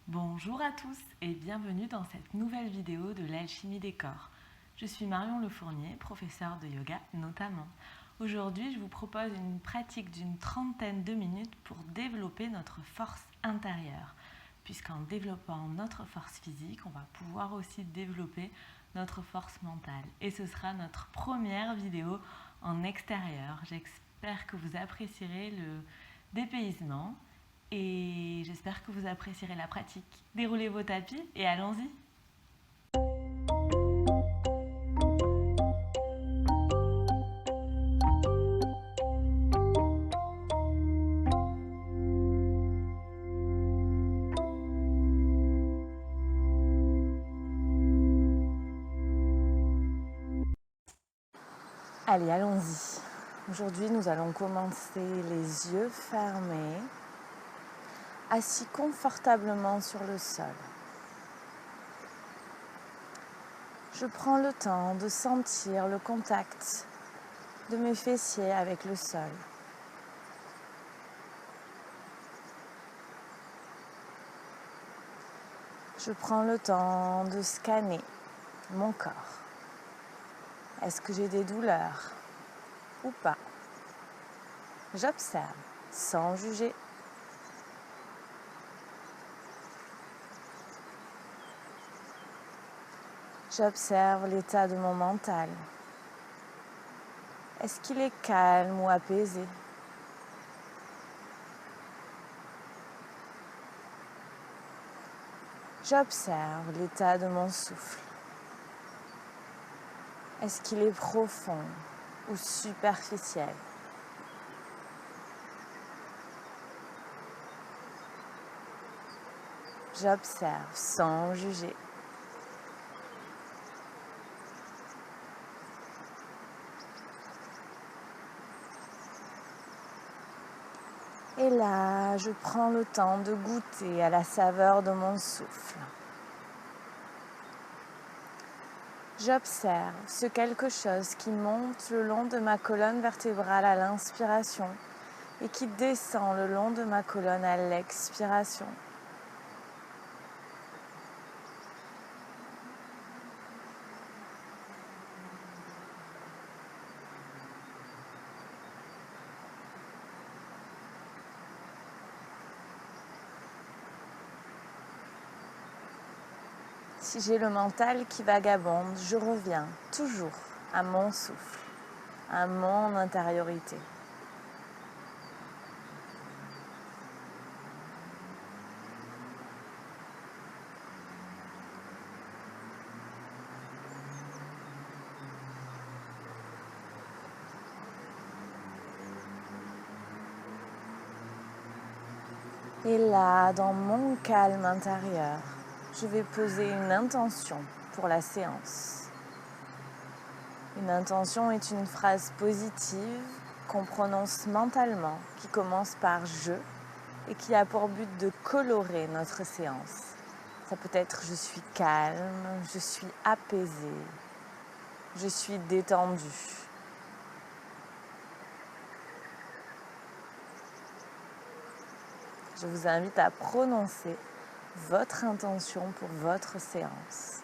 Bonjour à tous et bienvenue dans cette nouvelle vidéo de l'alchimie des corps. Je suis Marion Lefournier, professeure de yoga notamment. Aujourd'hui, je vous propose une pratique d'une trentaine de minutes pour développer notre force intérieure. Puisqu'en développant notre force physique, on va pouvoir aussi développer notre force mentale. Et ce sera notre première vidéo en extérieur. J'espère que vous apprécierez le dépaysement. Et j'espère que vous apprécierez la pratique. Déroulez vos tapis et allons-y. Allez, allons-y. Aujourd'hui, nous allons commencer les yeux fermés, assis confortablement sur le sol. Je prends le temps de sentir le contact de mes fessiers avec le sol. Je prends le temps de scanner mon corps. Est-ce que j'ai des douleurs ou pas? J'observe sans juger. J'observe l'état de mon mental. Est-ce qu'il est calme ou apaisé? J'observe l'état de mon souffle. Est-ce qu'il est profond ou superficiel? J'observe sans juger. Et là, je prends le temps de goûter à la saveur de mon souffle. J'observe ce quelque chose qui monte le long de ma colonne vertébrale à l'inspiration et qui descend le long de ma colonne à l'expiration. Si j'ai le mental qui vagabonde, je reviens toujours à mon souffle, à mon intériorité. Et là, dans mon calme intérieur, je vais poser une intention pour la séance. Une intention est une phrase positive qu'on prononce mentalement, qui commence par « je » et qui a pour but de colorer notre séance. Ça peut être « je suis calme »,« je suis apaisé »,« je suis détendu ». Je vous invite à prononcer votre intention pour votre séance.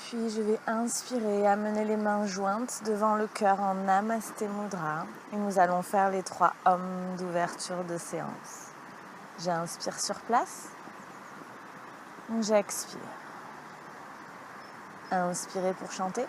Puis je vais inspirer, amener les mains jointes devant le cœur en Namasté Mudra. Et nous allons faire les 3 Om d'ouverture de séance. J'inspire sur place. J'expire. Inspirez pour chanter.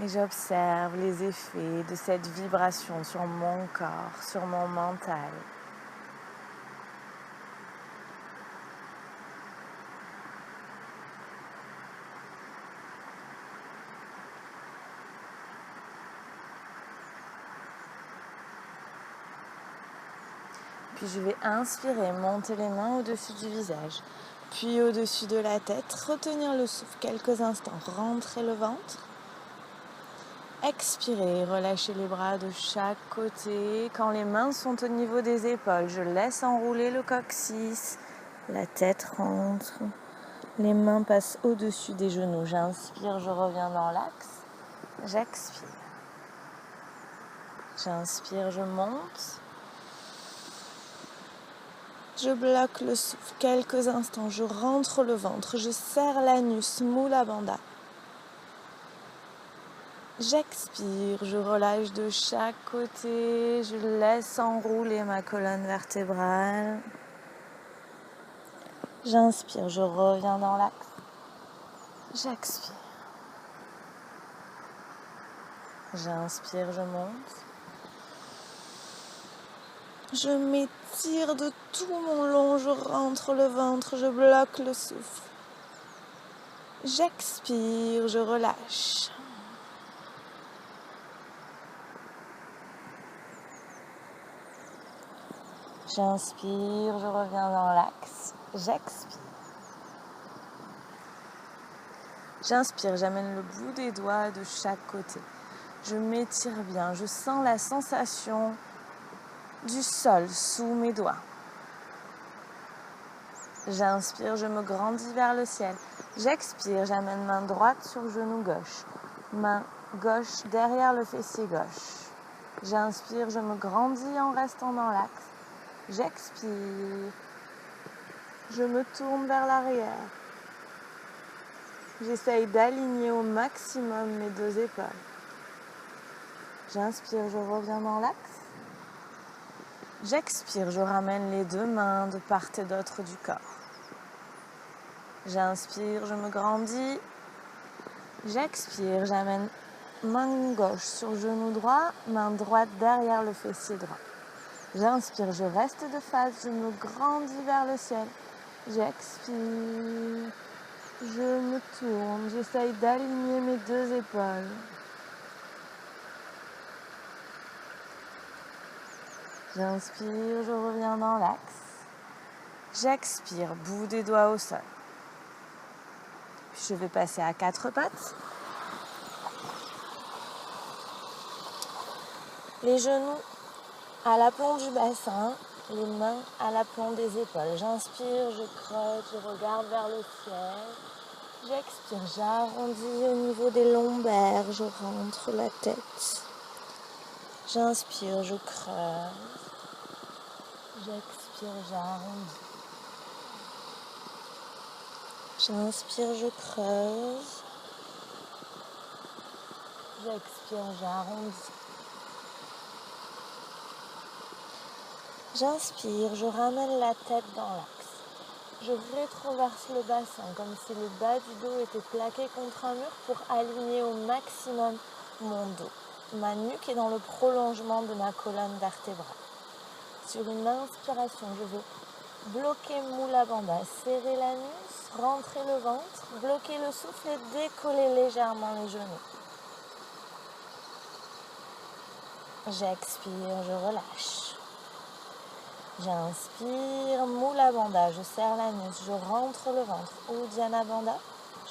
Et j'observe les effets de cette vibration sur mon corps, sur mon mental. Puis je vais inspirer, monter les mains au-dessus du visage, puis au-dessus de la tête, retenir le souffle quelques instants, rentrer le ventre. Expirer, relâcher les bras de chaque côté. Quand les mains sont au niveau des épaules, je laisse enrouler le coccyx, la tête rentre, les mains passent au-dessus des genoux. J'inspire, je reviens dans l'axe, j'expire. J'inspire, je monte. Je bloque le souffle quelques instants, je rentre le ventre, je serre l'anus, Mula Bandha. J'expire, je relâche de chaque côté, je laisse enrouler ma colonne vertébrale. J'inspire, je reviens dans l'axe. J'expire. J'inspire, je monte. Je m'étire de tout mon long, je rentre le ventre, je bloque le souffle. J'expire, je relâche. J'inspire, je reviens dans l'axe. J'expire. J'inspire, j'amène le bout des doigts de chaque côté. Je m'étire bien, je sens la sensation du sol sous mes doigts. J'inspire, je me grandis vers le ciel. J'expire, j'amène main droite sur genou gauche. Main gauche derrière le fessier gauche. J'inspire, je me grandis en restant dans l'axe. J'expire. Je me tourne vers l'arrière. J'essaye d'aligner au maximum mes deux épaules. J'inspire, je reviens dans l'axe. J'expire, je ramène les deux mains de part et d'autre du corps. J'inspire, je me grandis. J'expire, j'amène main gauche sur genou droit, main droite derrière le fessier droit. J'inspire, je reste de face, je me grandis vers le ciel. J'expire, je me tourne, j'essaye d'aligner mes deux épaules. J'inspire, je reviens dans l'axe. J'expire, bout des doigts au sol. Puis je vais passer à quatre pattes. Les genoux à l'aplomb du bassin, les mains à l'aplomb des épaules. J'inspire, je creuse, je regarde vers le ciel. J'expire, j'arrondis au niveau des lombaires, je rentre la tête. J'inspire, je creuse. J'expire, j'arrondis. J'inspire, je creuse. J'expire, j'arrondis. J'inspire, je ramène la tête dans l'axe. Je rétroverse le bassin comme si le bas du dos était plaqué contre un mur pour aligner au maximum mon dos. Ma nuque est dans le prolongement de ma colonne vertébrale. Sur une inspiration, je vais bloquer Mula Bandha, serrer l'anus, rentrer le ventre, bloquer le souffle et décoller légèrement les genoux. J'expire, je relâche. J'inspire, Mula Bandha, je serre l'anus, je rentre le ventre. Uddiyana Bandha,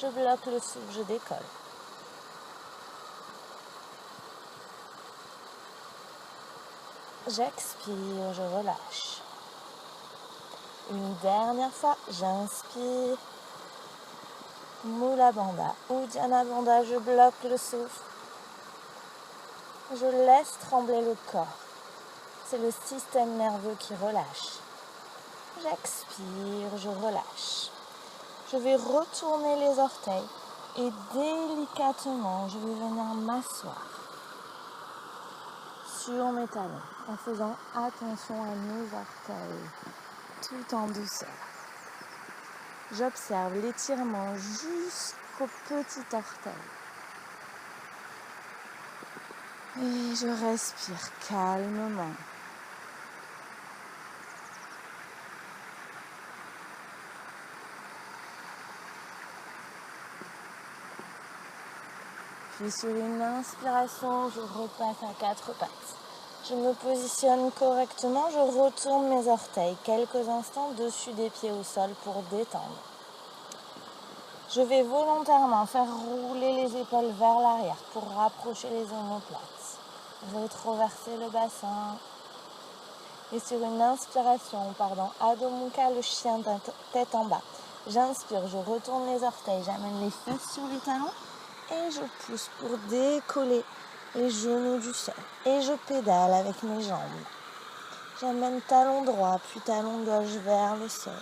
je bloque le souffle, je décolle. J'expire, je relâche. Une dernière fois, j'inspire. Mula Bandha, Uddiyana Bandha, je bloque le souffle. Je laisse trembler le corps. C'est le système nerveux qui relâche. J'expire, je relâche. Je vais retourner les orteils et délicatement, je vais venir m'asseoir sur mes talons en faisant attention à mes orteils, tout en douceur. J'observe l'étirement jusqu'au petit orteil. Et je respire calmement. Puis sur une inspiration, je repasse à 4 pattes. Je me positionne correctement, je retourne mes orteils quelques instants dessus des pieds au sol pour détendre. Je vais volontairement faire rouler les épaules vers l'arrière pour rapprocher les omoplates. Rétroverser le bassin. Et sur une inspiration, Adho Mukha, le chien tête en bas. J'inspire, je retourne les orteils, j'amène les fesses sur les talons et je pousse pour décoller les genoux du sol. Et je pédale avec mes jambes. J'amène talon droit puis talon gauche vers le sol.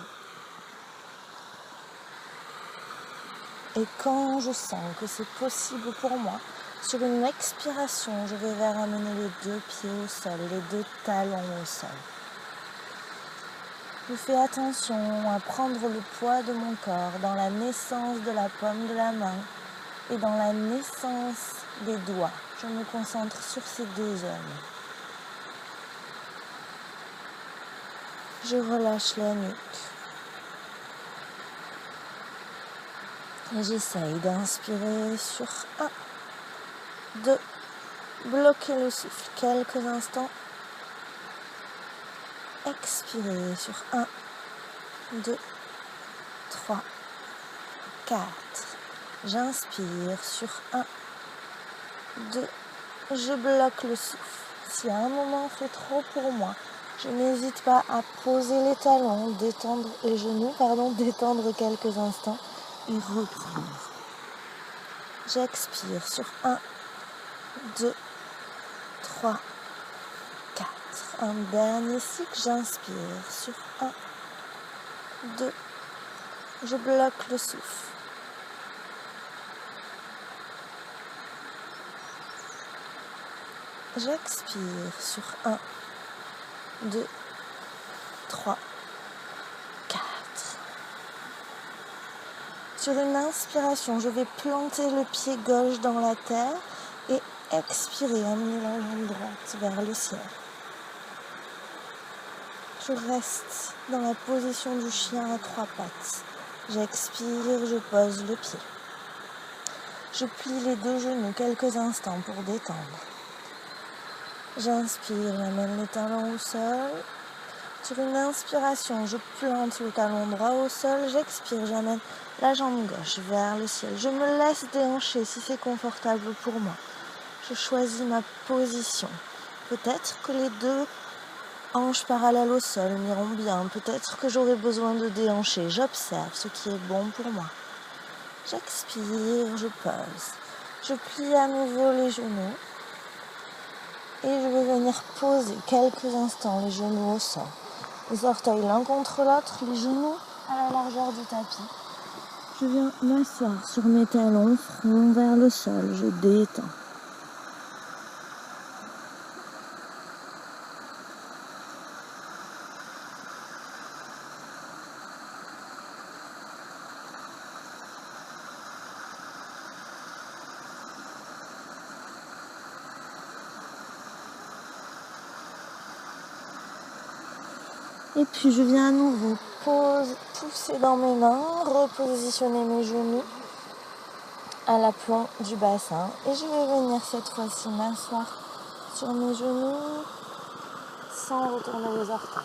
Et quand je sens que c'est possible pour moi, sur une expiration, je vais amener les 2 pieds au sol, les 2 talons au sol. Je fais attention à prendre le poids de mon corps dans la naissance de la paume de la main et dans la naissance des doigts. Je me concentre sur ces 2 zones. Je relâche la nuque. Et j'essaye d'inspirer sur 1, 2, bloquer le souffle quelques instants. Expirer sur 1, 2, 3, 4. J'inspire sur 1, 2. Je bloque le souffle. Si à un moment c'est trop pour moi, je n'hésite pas à poser les talons, détendre les genoux, détendre quelques instants et reprendre. J'expire sur 1, 2, 3, 4. Un dernier cycle, j'inspire sur 1, 2. Je bloque le souffle. J'expire sur 1, 2, 3, 4. Sur une inspiration, je vais planter le pied gauche dans la terre et expirer, amener la jambe droite vers le ciel. Je reste dans la position du chien à 3 pattes. J'expire, je pose le pied. Je plie les 2 genoux quelques instants pour détendre. J'inspire, j'amène les talons au sol. Sur une inspiration, je plante le talon droit au sol. J'expire, j'amène la jambe gauche vers le ciel. Je me laisse déhancher si c'est confortable pour moi. Je choisis ma position. Peut-être que les 2 hanches parallèles au sol m'iront bien. Peut-être que j'aurai besoin de déhancher. J'observe ce qui est bon pour moi. J'expire, je pose. Je plie à nouveau les genoux. Et je vais venir poser quelques instants les genoux au sol. Les orteils l'un contre l'autre, les genoux à la largeur du tapis. Je viens m'asseoir sur mes talons, front vers le sol, je détends. Et puis je viens à nouveau pousser dans mes mains, repositionner mes genoux à l'aplomb du bassin. Et je vais venir cette fois-ci m'asseoir sur mes genoux sans retourner les orteils.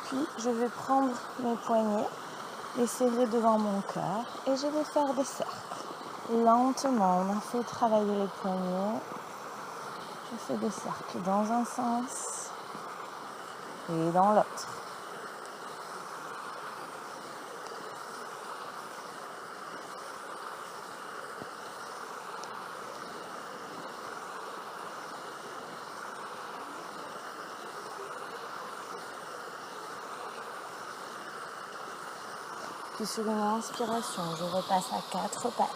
Puis je vais prendre mes poignets, les serrer devant mon cœur et je vais faire des cercles. Lentement, on a fait travailler les poignets. Je fais des cercles dans un sens et dans l'autre. Puis sur une inspiration, je repasse à 4 pattes.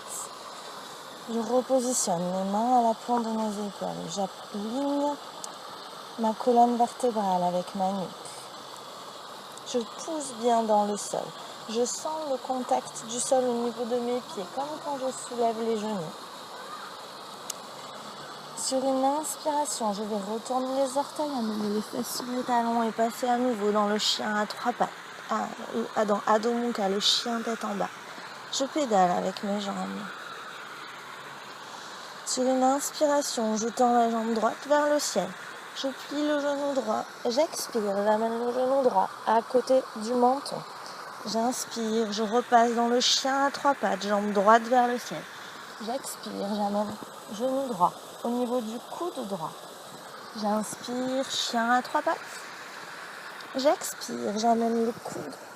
Je repositionne mes mains à l'aplomb de mes épaules. J'aligne ma colonne vertébrale avec ma nuque. Je pousse bien dans le sol. Je sens le contact du sol au niveau de mes pieds, comme quand je soulève les genoux. Sur une inspiration, je vais retourner les orteils, amener les fesses sur les talons et passer à nouveau dans le chien à trois pattes. Dans Adho Mukha, le chien tête en bas. Je pédale avec mes jambes. Sur une inspiration, je tends la jambe droite vers le ciel. Je plie le genou droit. J'expire, j'amène le genou droit à côté du menton. J'inspire, je repasse dans le chien à trois pattes, jambe droite vers le ciel. J'expire, j'amène genou droit au niveau du coude droit. J'inspire, chien à trois pattes. J'expire, j'amène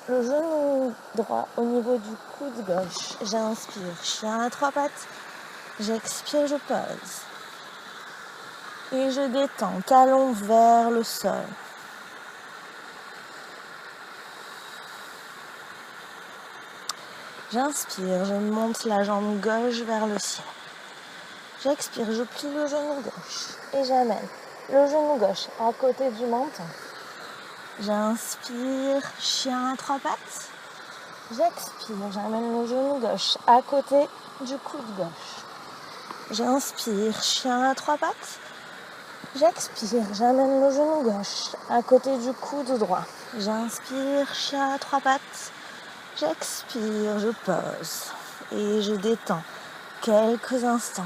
le genou droit au niveau du coude gauche. J'inspire, chien à trois pattes. J'expire, je pose. Et je détends, talon vers le sol. J'inspire, je monte la jambe gauche vers le ciel. J'expire, je plie le genou gauche et j'amène le genou gauche à côté du menton. J'inspire, chien à trois pattes. J'expire, j'amène le genou gauche à côté du coude gauche. J'inspire, chien à trois pattes. J'expire, j'amène le genou gauche à côté du coude droit. J'inspire, chien à trois pattes. J'expire, je pose et je détends quelques instants.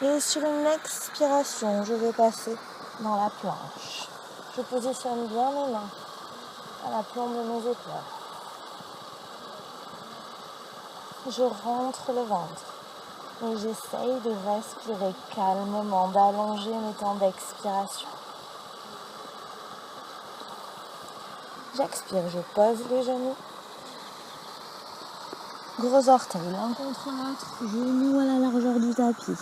Et sur une expiration, je vais passer dans la planche. Je positionne bien mes mains à la plombe de mes épaules. Je rentre le ventre et j'essaye de respirer calmement, d'allonger mes temps d'expiration. J'expire, je pose les genoux. Gros orteils l'un contre l'autre, genoux à la largeur du tapis.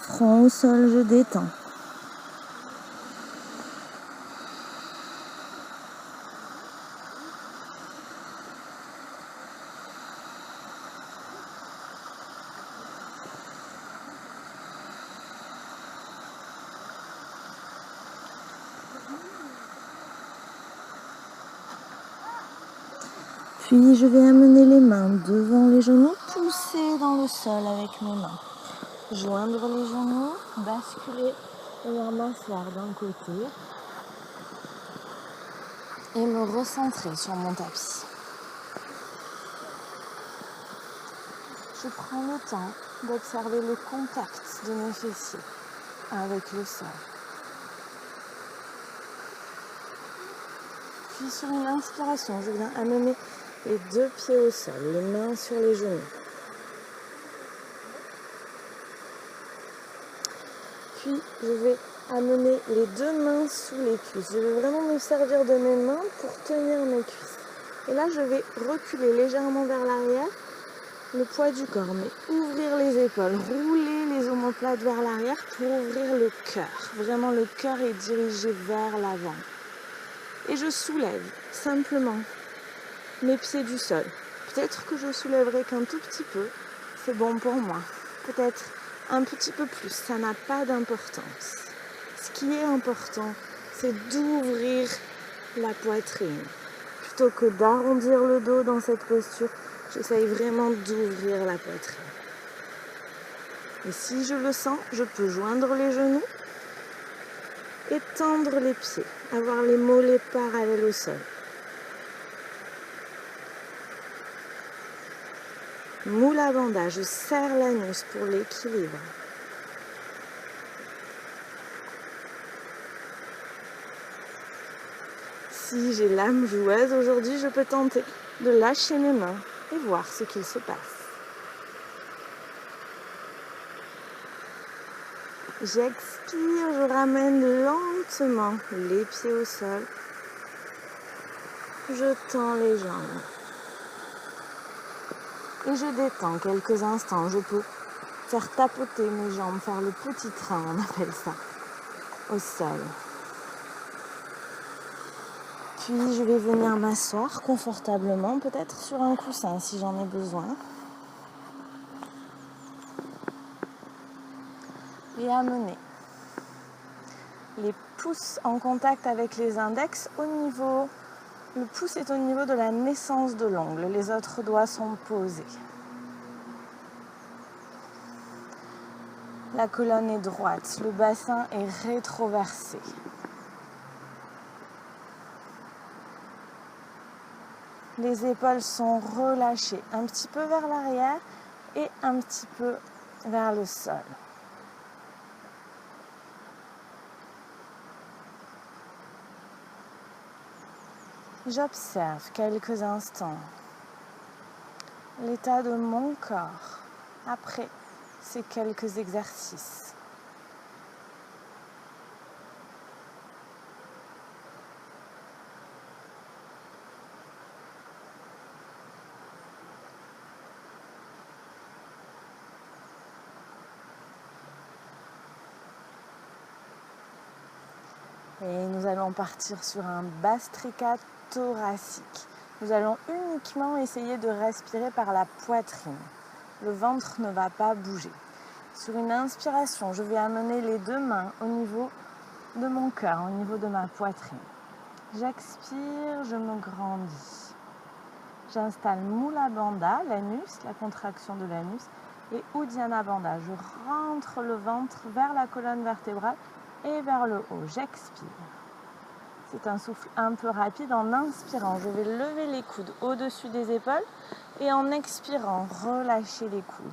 Front au sol, je détends. Puis je vais amener les mains devant les genoux, pousser dans le sol avec mes mains. Joindre les genoux, basculer et m'asseoir d'un côté et me recentrer sur mon tapis. Je prends le temps d'observer le contact de mes fessiers avec le sol. Puis sur une inspiration, je viens amener les deux pieds au sol, les mains sur les genoux. Puis je vais amener les deux mains sous les cuisses. Je vais vraiment me servir de mes mains pour tenir mes cuisses. Et là, je vais reculer légèrement vers l'arrière, le poids du corps, mais ouvrir les épaules, rouler les omoplates vers l'arrière pour ouvrir le cœur. Vraiment, le cœur est dirigé vers l'avant. Et je soulève simplement mes pieds du sol. Peut-être que je soulèverai qu'un tout petit peu, c'est bon pour moi. Peut-être un petit peu plus, ça n'a pas d'importance. Ce qui est important, c'est d'ouvrir la poitrine. Plutôt que d'arrondir le dos dans cette posture, j'essaye vraiment d'ouvrir la poitrine. Et si je le sens, je peux joindre les genoux et tendre les pieds, avoir les mollets parallèles au sol. Mula Bandha, je serre l'anus pour l'équilibre. Si j'ai l'âme joueuse aujourd'hui, je peux tenter de lâcher mes mains et voir ce qu'il se passe. J'expire, je ramène lentement les pieds au sol. Je tends les jambes. Et je détends quelques instants. Je peux faire tapoter mes jambes, faire le petit train, on appelle ça, au sol. Puis je vais venir m'asseoir confortablement, peut-être sur un coussin si j'en ai besoin. Et amener les pouces en contact avec les index au niveau Le pouce est au niveau de la naissance de l'ongle. Les autres doigts sont posés. La colonne est droite. Le bassin est rétroversé. Les épaules sont relâchées, un petit peu vers l'arrière et un petit peu vers le sol. J'observe quelques instants l'état de mon corps après ces quelques exercices. Et nous allons partir sur un bastrika thoracique. Nous allons uniquement essayer de respirer par la poitrine. Le ventre ne va pas bouger. Sur une inspiration, je vais amener les deux mains au niveau de mon cœur, au niveau de ma poitrine. J'expire, je me grandis. J'installe Mula Bandha, l'anus, la contraction de l'anus, et Uddiyana Bandha. Je rentre le ventre vers la colonne vertébrale et vers le haut. J'expire. C'est un souffle un peu rapide. En inspirant, je vais lever les coudes au-dessus des épaules et en expirant, relâcher les coudes.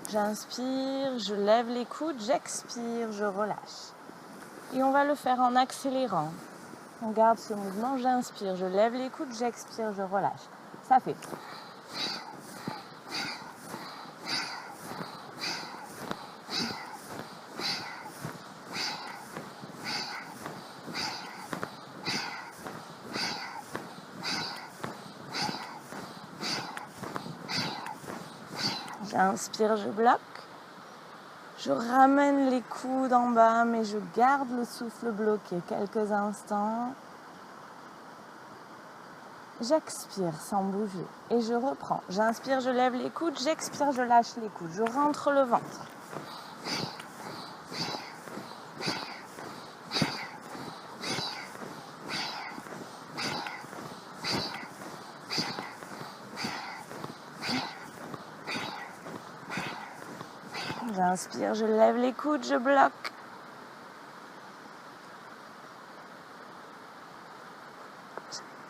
J'inspire, je lève les coudes, j'expire, je relâche. Et on va le faire en accélérant. On garde ce mouvement, j'inspire, je lève les coudes, j'expire, je relâche. Ça fait. J'inspire, je bloque. Je ramène les coudes en bas, mais je garde le souffle bloqué quelques instants. J'expire sans bouger et je reprends. J'inspire, je lève les coudes, j'expire, je lâche les coudes. Je rentre le ventre. J'inspire, je lève les coudes, je bloque.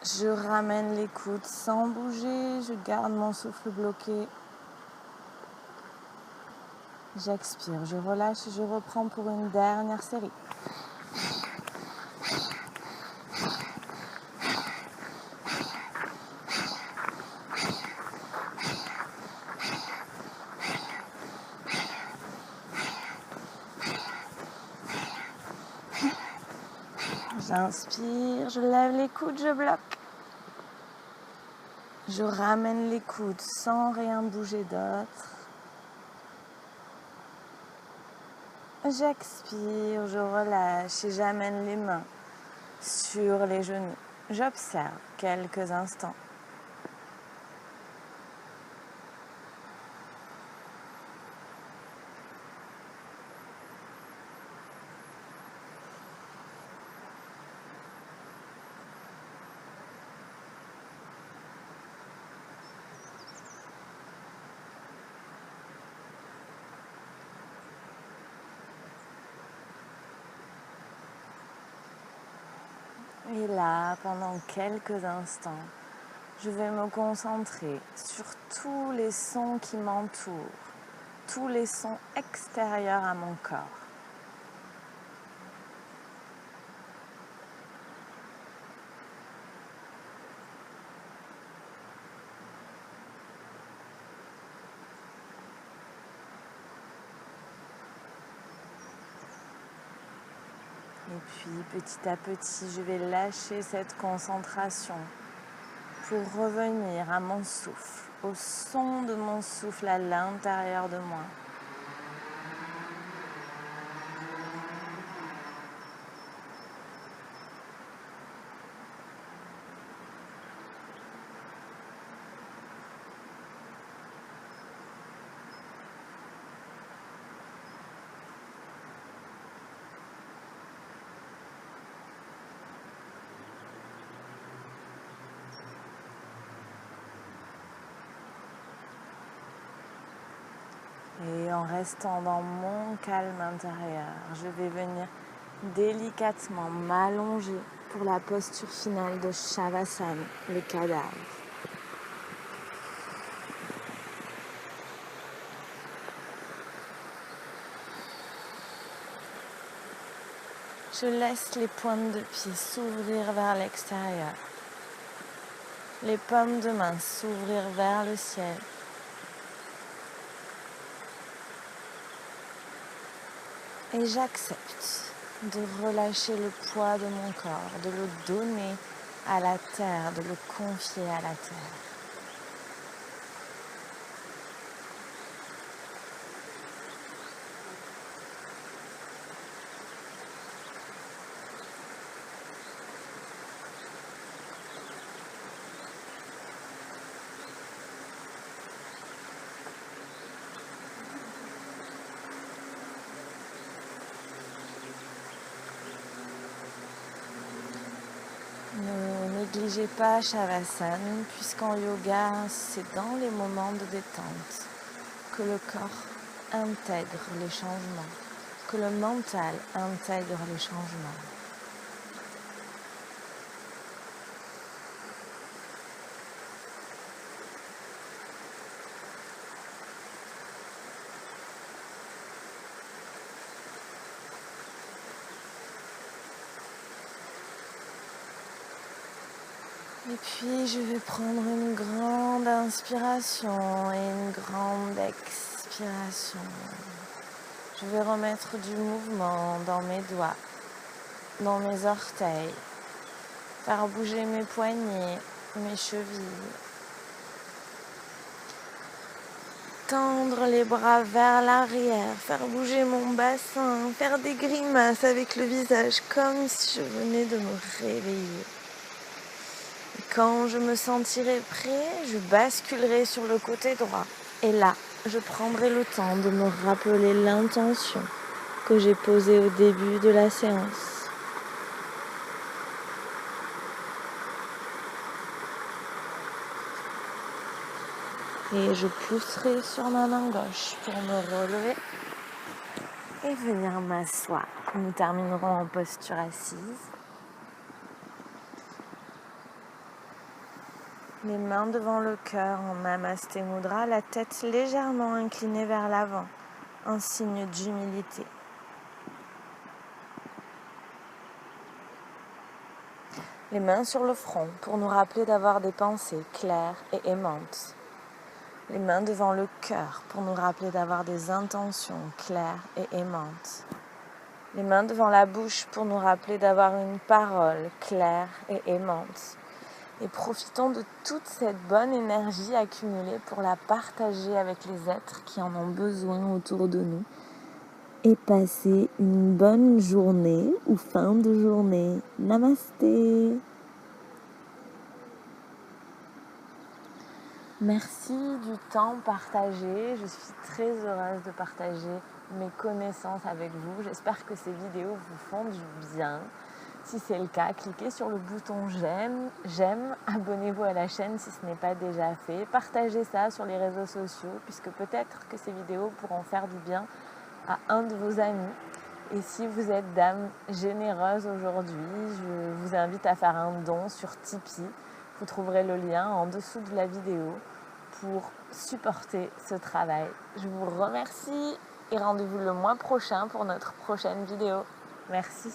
Je ramène les coudes sans bouger, je garde mon souffle bloqué. J'expire, je relâche et je reprends pour une dernière série. J'inspire, je lève les coudes, je bloque. Je ramène les coudes sans rien bouger d'autre. J'expire, je relâche et j'amène les mains sur les genoux. J'observe quelques instants. Et là, pendant quelques instants, je vais me concentrer sur tous les sons qui m'entourent, tous les sons extérieurs à mon corps. Et puis petit à petit, je vais lâcher cette concentration pour revenir à mon souffle, au son de mon souffle à l'intérieur de moi. Et en restant dans mon calme intérieur, je vais venir délicatement m'allonger pour la posture finale de Shavasana, le cadavre. Je laisse les pointes de pied s'ouvrir vers l'extérieur, les paumes de main s'ouvrir vers le ciel. Et j'accepte de relâcher le poids de mon corps, de le donner à la terre, de le confier à la terre. Ne négligez pas Shavasana, puisqu'en yoga, c'est dans les moments de détente que le corps intègre les changements, que le mental intègre les changements. Et puis je vais prendre une grande inspiration et une grande expiration. Je vais remettre du mouvement dans mes doigts, dans mes orteils, faire bouger mes poignets, mes chevilles. Tendre les bras vers l'arrière, faire bouger mon bassin, faire des grimaces avec le visage comme si je venais de me réveiller. Quand je me sentirai prêt, je basculerai sur le côté droit. Et là, je prendrai le temps de me rappeler l'intention que j'ai posée au début de la séance. Et je pousserai sur ma main gauche pour me relever et venir m'asseoir. Nous terminerons en posture assise. Les mains devant le cœur en Namasté Mudra, la tête légèrement inclinée vers l'avant, un signe d'humilité. Les mains sur le front pour nous rappeler d'avoir des pensées claires et aimantes. Les mains devant le cœur pour nous rappeler d'avoir des intentions claires et aimantes. Les mains devant la bouche pour nous rappeler d'avoir une parole claire et aimante. Et profitons de toute cette bonne énergie accumulée pour la partager avec les êtres qui en ont besoin autour de nous. Et passer une bonne journée ou fin de journée. Namasté. Merci du temps partagé. Je suis très heureuse de partager mes connaissances avec vous. J'espère que ces vidéos vous font du bien. Si c'est le cas, cliquez sur le bouton j'aime, abonnez-vous à la chaîne si ce n'est pas déjà fait. Partagez ça sur les réseaux sociaux puisque peut-être que ces vidéos pourront faire du bien à un de vos amis. Et si vous êtes dame généreuse aujourd'hui, je vous invite à faire un don sur Tipeee. Vous trouverez le lien en dessous de la vidéo pour supporter ce travail. Je vous remercie et rendez-vous le mois prochain pour notre prochaine vidéo. Merci.